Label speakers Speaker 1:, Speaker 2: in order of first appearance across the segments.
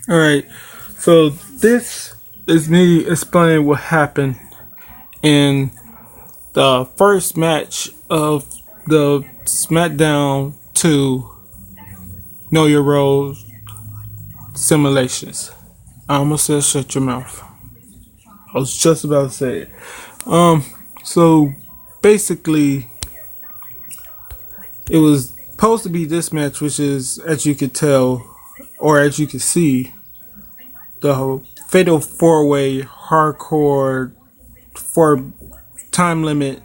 Speaker 1: All right. So this is me explaining what happened in the first match of the SmackDown 2 Know Your Role simulations. I almost said shut your mouth. I was just about to say it. So basically, it was supposed to be this match, which is, as you could tell, or as you could see, the fatal four-way hardcore for time limit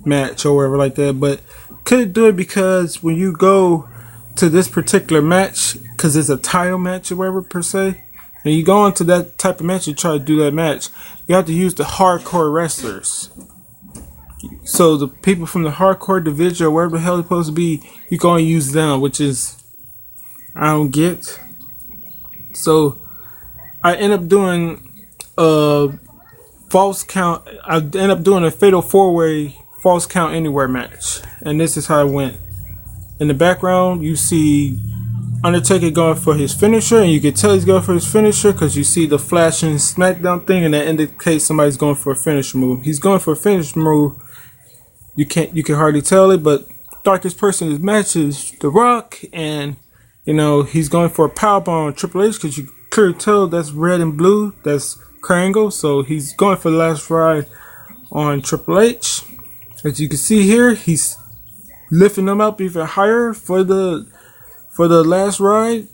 Speaker 1: match or whatever like that. But couldn't do it because when you go to this particular match, because it's a title match or whatever per se, and you go into that type of match and try to do that match, you have to use the hardcore wrestlers. So the people from the hardcore division or wherever the hell they're supposed to be, you go and use them, which is I don't get. So I end up doing a false count. I end up doing a fatal four-way false count anywhere match, and this is how it went. In the background, you see Undertaker going for his finisher, and you can tell he's going for his finisher because you see the flashing SmackDown thing, and that indicates somebody's going for a finisher move. He's going for a finisher move. You can hardly tell it, but darkest person in this match is The Rock, and he's going for a powerbomb on Triple H because you clearly tell that's red and blue. That's Krangle, so he's going for the last ride on Triple H. As you can see here, he's lifting them up even higher for the last ride.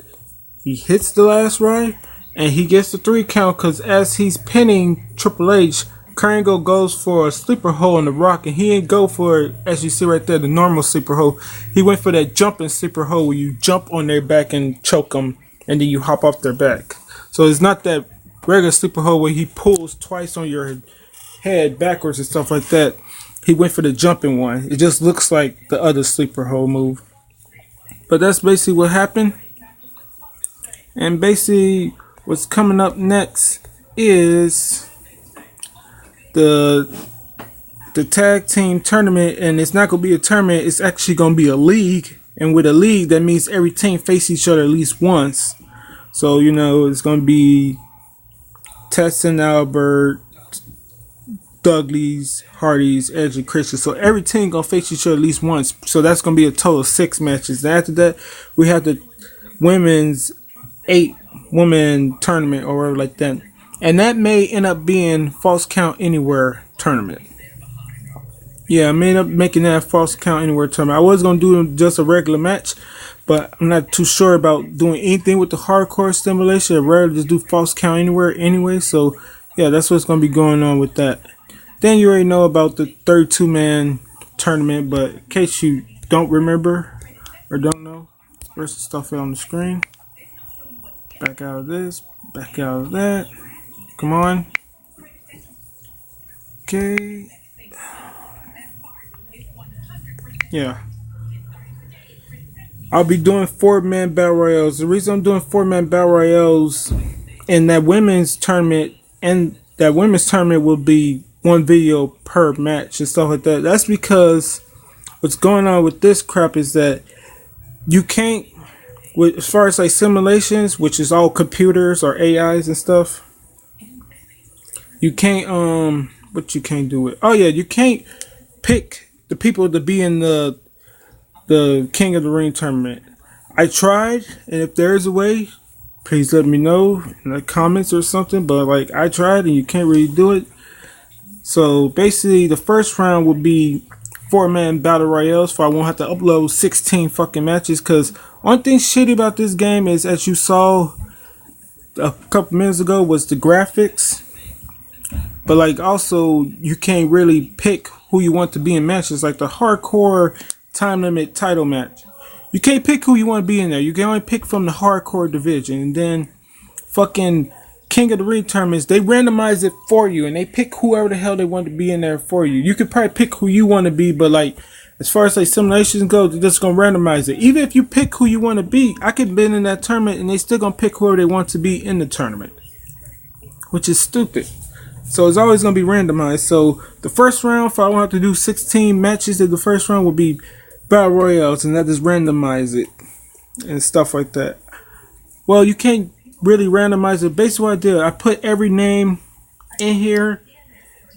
Speaker 1: He hits the last ride, and he gets the 3 count because as he's pinning Triple H, Krangle goes for a sleeper hole in The Rock, and he didn't go for, as you see right there, the normal sleeper hole. He went for that jumping sleeper hole where you jump on their back and choke them, and then you hop off their back. So it's not that regular sleeper hole where he pulls twice on your head backwards and stuff like that. He went for the jumping one. It just looks like the other sleeper hole move. But that's basically what happened. And basically what's coming up next is the tag team tournament, and it's not going to be a tournament, it's actually going to be a league. And with a league, that means every team face each other at least once. So, it's going to be Tess and Albert, Dudley's, Hardy's, Edge, and Christian. So every team going to face each other at least once. So that's going to be a total of 6 matches. And after that, we have the women's 8-woman tournament or whatever like that. And that may end up being False Count Anywhere tournament. Yeah, I may end up making that False Count Anywhere tournament. I was going to do just a regular match, but I'm not too sure about doing anything with the hardcore stimulation. I'd rather just do False Count Anywhere anyway. So, yeah, that's what's going to be going on with that. Then you already know about the 32-man tournament, but in case you don't remember or don't know, where's the stuff on the screen? Back out of this, back out of that. Come on. Okay. Yeah. I'll be doing 4-man battle royales. The reason I'm doing 4-man battle royales in that women's tournament, and that women's tournament will be 1 video per match and stuff like that. That's because what's going on with this crap is that you can't, as far as like simulations, which is all computers or AIs and stuff, you can't what you can't do it. Oh yeah, you can't pick the people to be in the King of the Ring tournament. I tried, and if there is a way, please let me know in the comments or something. But like I tried, and you can't really do it. So basically, the first round will be 4-man battle royales, so I won't have to upload 16 fucking matches. Cause one thing shitty about this game is, as you saw a couple minutes ago, was the graphics. But like also, you can't really pick who you want to be in matches. Like the hardcore time limit title match, you can't pick who you want to be in there. You can only pick from the hardcore division. And then fucking King of the Ring tournaments, they randomize it for you, and they pick whoever the hell they want to be in there for you. You could probably pick who you want to be, but like as far as like simulations go, they're just gonna randomize it. Even if you pick who you want to be, I could be in that tournament, and they still gonna pick whoever they want to be in the tournament, which is stupid. So it's always gonna be randomized. So the first round, if I want to do 16 matches, in the first round will be battle royales, and that just randomize it and stuff like that. Well, you can't really randomize it. Basically what I did, I put every name in here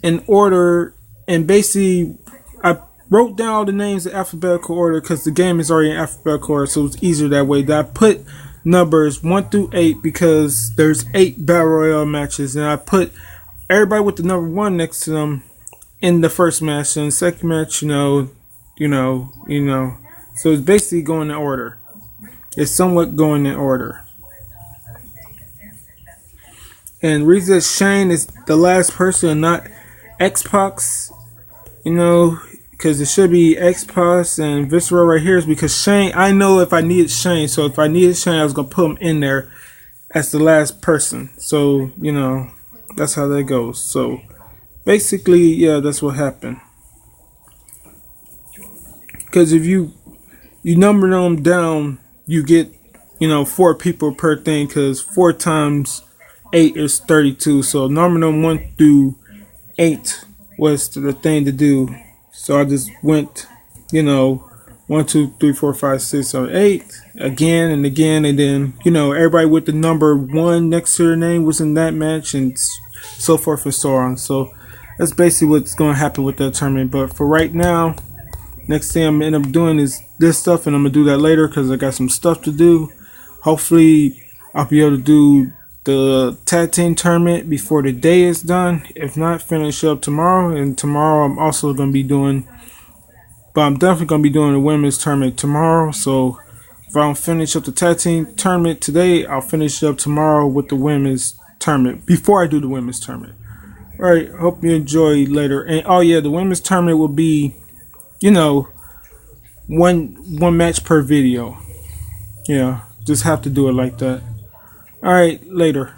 Speaker 1: in order, and basically I wrote down all the names in alphabetical order because the game is already in alphabetical order, so it's easier that way. That I put numbers 1 through 8 because there's 8 battle royale matches, and I put everybody with the number 1 next to them in the first match, and the second match, so it's basically going in order. It's somewhat going in order. And the reason that Shane is the last person and not X-Pac, because it should be X-Pac and Visceral right here, is because Shane, I know if I needed Shane, so if I needed Shane, I was going to put him in there as the last person. So, that's how that goes. So, basically, yeah, that's what happened. Because if you number them down, you get, 4 people per thing, because 4 times 8 is 32. So number them 1 through 8 was the thing to do. So I just went, 1, 2, 3, 4, 5, 6, 7, 8 again and again, and then everybody with the number 1 next to their name was in that match, and so forth and so on. So that's basically what's going to happen with that tournament. But for right now, next thing I'm gonna end up doing is this stuff, and I'm gonna do that later because I got some stuff to do. Hopefully, I'll be able to do the tag team tournament before the day is done. If not, finish up tomorrow. And tomorrow, I'm also gonna be doing, but I'm definitely gonna be doing the women's tournament tomorrow. So if I don't finish up the tag team tournament today, I'll finish up tomorrow with the women's tournament before I do the women's tournament. All right, hope you enjoy later. And oh yeah, the women's tournament will be, one match per video. Yeah, just have to do it like that. All right, later.